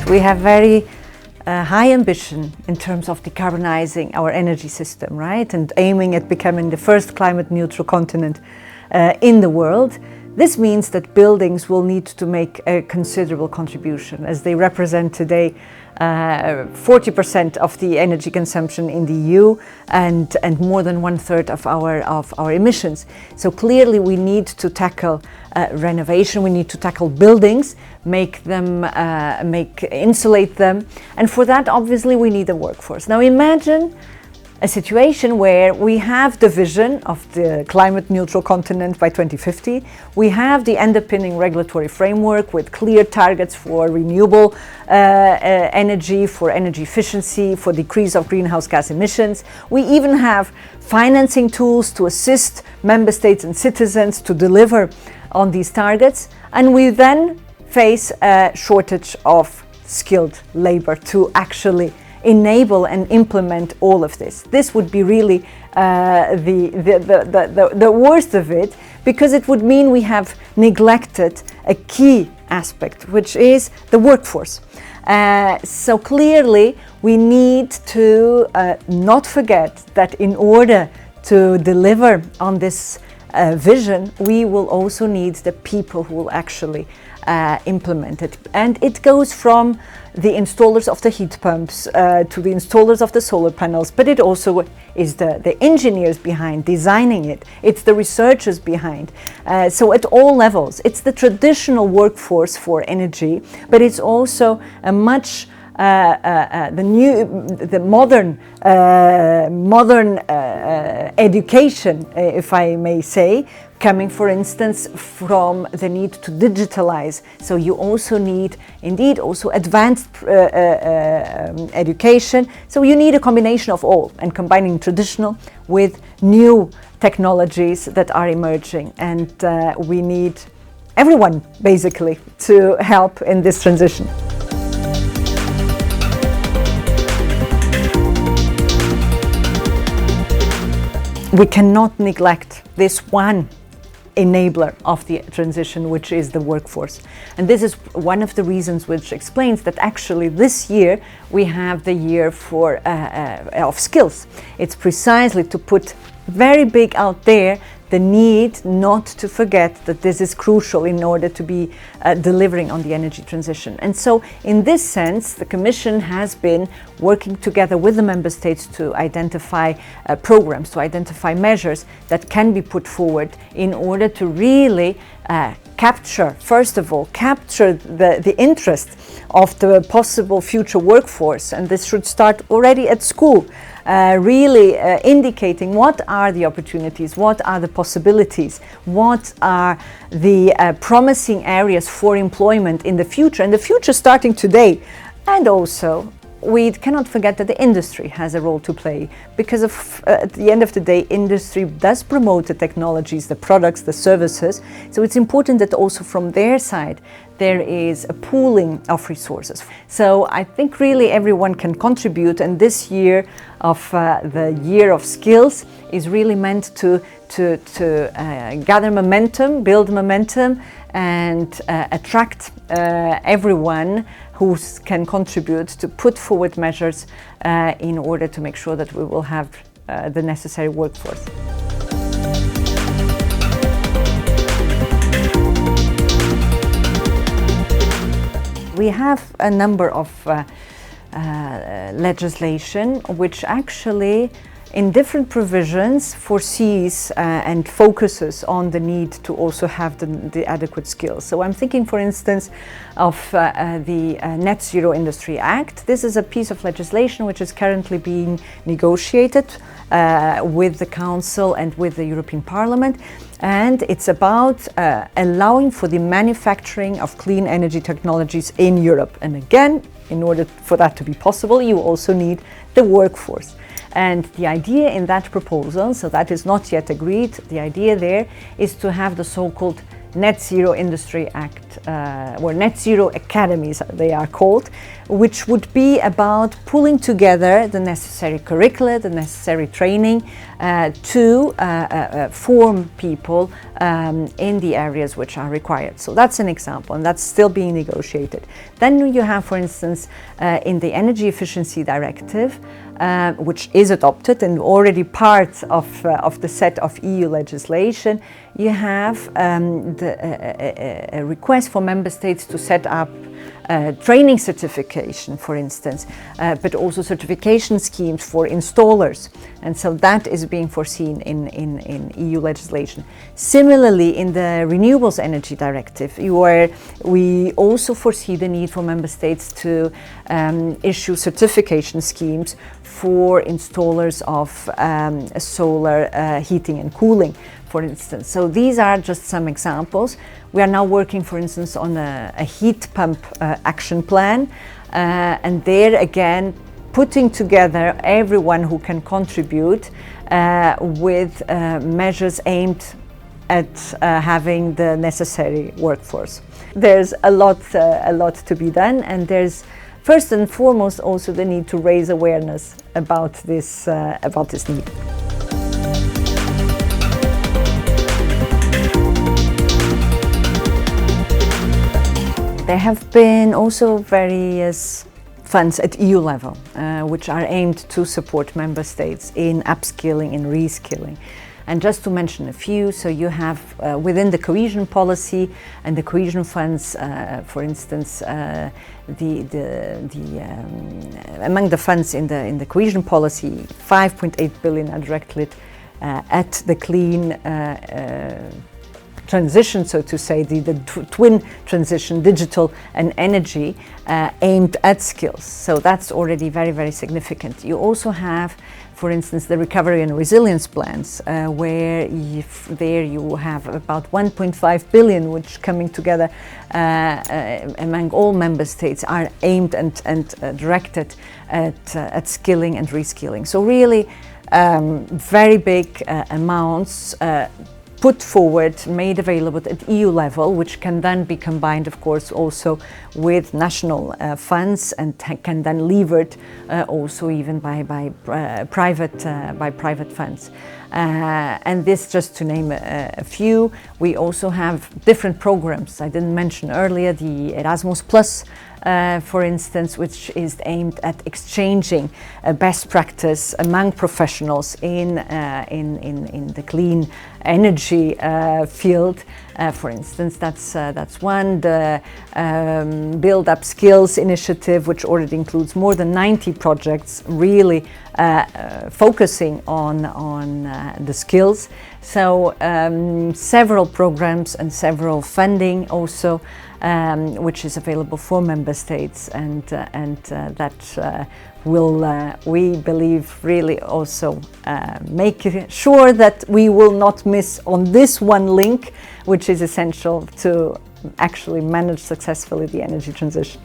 We have very high ambition in terms of decarbonizing our energy system, right? And aiming at becoming the first climate neutral continent in the world. This means that buildings will need to make a considerable contribution, as they represent today 40% of the energy consumption in the EU and more than 1/3 of our emissions. So clearly we need to tackle renovation, we need to tackle buildings, insulate them, and for that obviously we need a workforce. Now imagine a situation where we have the vision of the climate neutral continent by 2050. We have the underpinning regulatory framework with clear targets for renewable energy, for energy efficiency, for decrease of greenhouse gas emissions. We even have financing tools to assist member states and citizens to deliver on these targets. And we then face a shortage of skilled labor to actually enable and implement all of this. This would be really the worst of it, because it would mean we have neglected a key aspect, which is the workforce. So clearly we need to not forget that in order to deliver on this vision, we will also need the people who will actually implement it. And it goes from the installers of the heat pumps to the installers of the solar panels, but it also is the engineers behind designing it. It's the researchers behind. So at all levels, it's the traditional workforce for energy, but it's also a much the modern education, if I may say, coming, for instance, from the need to digitalize. So you also need, indeed, also advanced education. So you need a combination of all, and combining traditional with new technologies that are emerging. And we need everyone, basically, to help in this transition. We cannot neglect this one enabler of the transition, which is the workforce. And this is one of the reasons which explains that actually this year we have the year of skills. It's precisely to put very big out there the need not to forget that this is crucial in order to be delivering on the energy transition. And so in this sense, the Commission has been working together with the Member States to identify programs, to identify measures that can be put forward in order to really capture, first of all, the interest of the possible future workforce. And this should start already at school. Really indicating what are the opportunities, what are the possibilities, what are the promising areas for employment in the future, and the future starting today. And also, we cannot forget that the industry has a role to play, because at the end of the day, industry does promote the technologies, the products, the services. So it's important that also from their side, there is a pooling of resources. So I think really everyone can contribute, and this year of the year of skills is really meant to gather momentum, build momentum, and attract everyone who can contribute to put forward measures in order to make sure that we will have the necessary workforce. We have a number of legislation which actually in different provisions foresees and focuses on the need to also have the adequate skills. So I'm thinking, for instance, of the Net Zero Industry Act. This is a piece of legislation which is currently being negotiated with the Council and with the European Parliament. And it's about allowing for the manufacturing of clean energy technologies in Europe. And again, in order for that to be possible, you also need the workforce. And the idea in that proposal, so that is not yet agreed, the idea there is to have the so-called Net Zero Industry Act, or Net Zero Academies they are called, which would be about pulling together the necessary curricula, the necessary training to form people in the areas which are required. So that's an example, and that's still being negotiated. Then you have, for instance, in the Energy Efficiency Directive, which is adopted and already part of the set of EU legislation, you have a request for member states to set up training certification, for instance, but also certification schemes for installers. And so that is being foreseen in EU legislation. Similarly, in the Renewables Energy Directive, we also foresee the need for member states to issue certification schemes for installers of solar heating and cooling, for instance. So these are just some examples. We are now working, for instance, on a heat pump action plan, and there again putting together everyone who can contribute with measures aimed at having the necessary workforce. There's a lot to be done, and there's first and foremost also the need to raise awareness about this need. There have been also various funds at EU level, which are aimed to support member states in upskilling and reskilling. And just to mention a few, so you have within the cohesion policy and the cohesion funds, for instance, among the funds in the cohesion policy, 5.8 billion are directed at the clean transition, so to say, the twin transition, digital and energy, aimed at skills. So that's already very, very significant. You also have, for instance, the recovery and resilience plans, where there you have about 1.5 billion, which coming together among all member states are aimed and directed at skilling and reskilling. So really very big amounts put forward, made available at EU level, which can then be combined, of course, also with national funds, and can then levered also even by private funds. And this just to name a few. We also have different programs. I didn't mention earlier the Erasmus Plus, for instance, which is aimed at exchanging best practice among professionals in the clean energy field. For instance, that's one. The Build Up Skills initiative, which already includes more than 90 projects, really focusing on the skills. So several programs and several funding also, which is available for member states, and that will, we believe, really also make sure that we will not miss on this one link, which is essential to actually manage successfully the energy transition.